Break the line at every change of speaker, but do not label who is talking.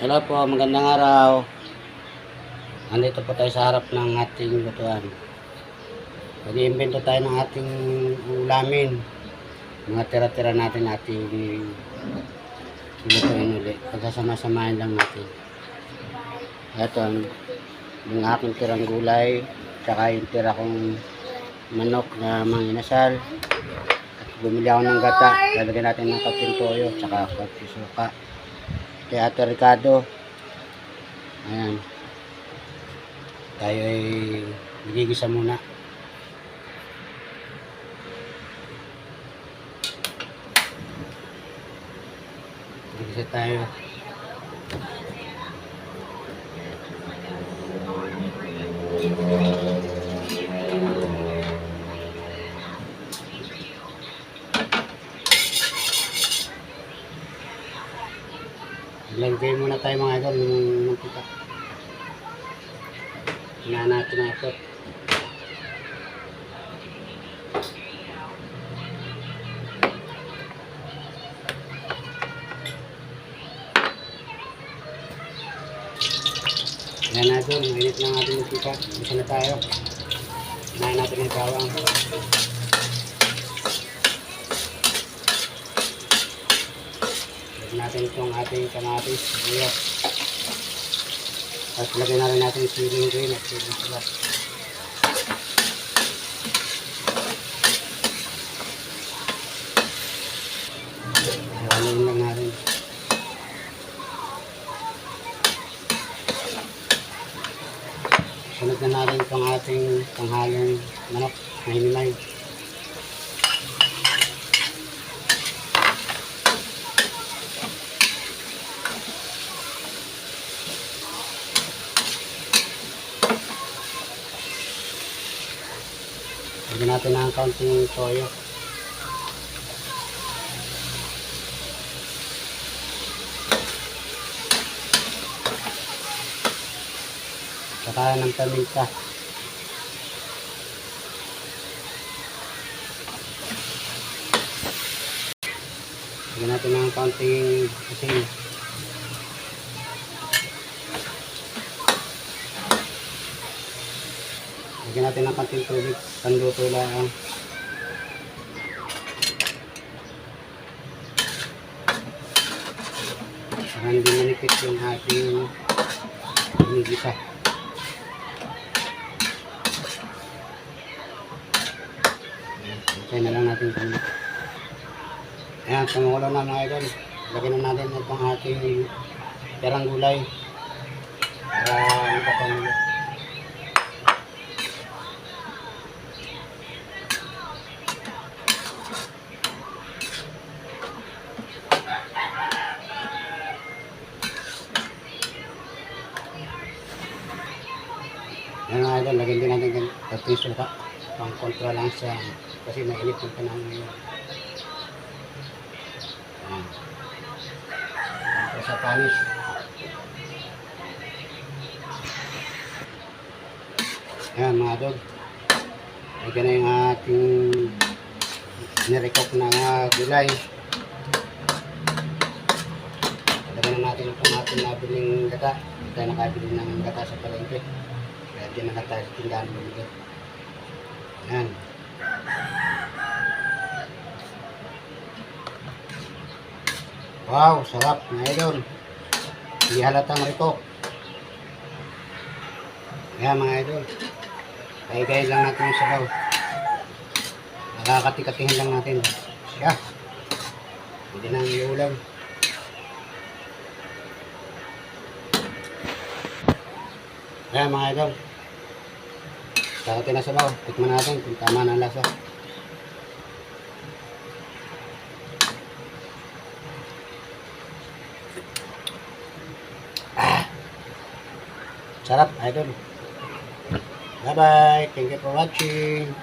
Hello po, magandang araw. Nandito po tayo sa harap ng ating lutuan. Nag-iimbento tayo ng ating ulamin. Mga tira-tira natin ating lutuin ulit. Pagsasama-samahin lang natin. Ito, yung aking tirang gulay, tsaka yung tira kong manok na mga inasal. At bumili ako ng gata. Lalagyan natin ng kating toyo, tsaka kating suka. Kay Ate Ricardo. Ayan. Tayo ay nagigisa muna. Nagigisa tayo. Lagay muna tayo mga idol ng mantika. Hinaan natin na ito. Hinaan natin, mainit lang natin yung mantika. Isa na tayo. Hinaan natin yung bawang. Natin itong ating kamatis, sibuyas. Tapos lagyan na rin natin siling green at siling sila. Haluin lang natin. Sunod na natin itong ating panghalong manok na hinimay. Lagyan natin ng kaunting toyo. Saka ng paminta. Lagyan natin ng kaunting asin. Lagyan natin ng kaunting tubig. Panluto lang. Para hindi manipit yung ating hinigisa. Lagyan na lang natin kami. Ayan, tumukulo na mga idol. Lagyan na natin itong ating tirang gulay. Para makapamulo. Ayan mga idol, lagyan din natin kating suka. Pang-control lang siya kasi mainit yung panahon ngayon. Ayan. Ito sa panis. Ayan mga idol. Lagyan na yung ating nirekok na gulay. Lagyan na natin itong ating nabiling gata. Tayo nakabili ng gata sa palengke. Kaya dyan na tayo sa tindahan bumili. Ayan. Wow, sarap mga idol. Hindi halatang rito. Ayan mga idol. Kaya lang natin yung sabaw. Nakakati-katihin lang natin. Siya. Hindi na yung ulam. Ayan mga idol. Kakatin na sabaw. Tikman natin kung tama na ang lasa. Sarap idol. Bye bye. Thank you for watching.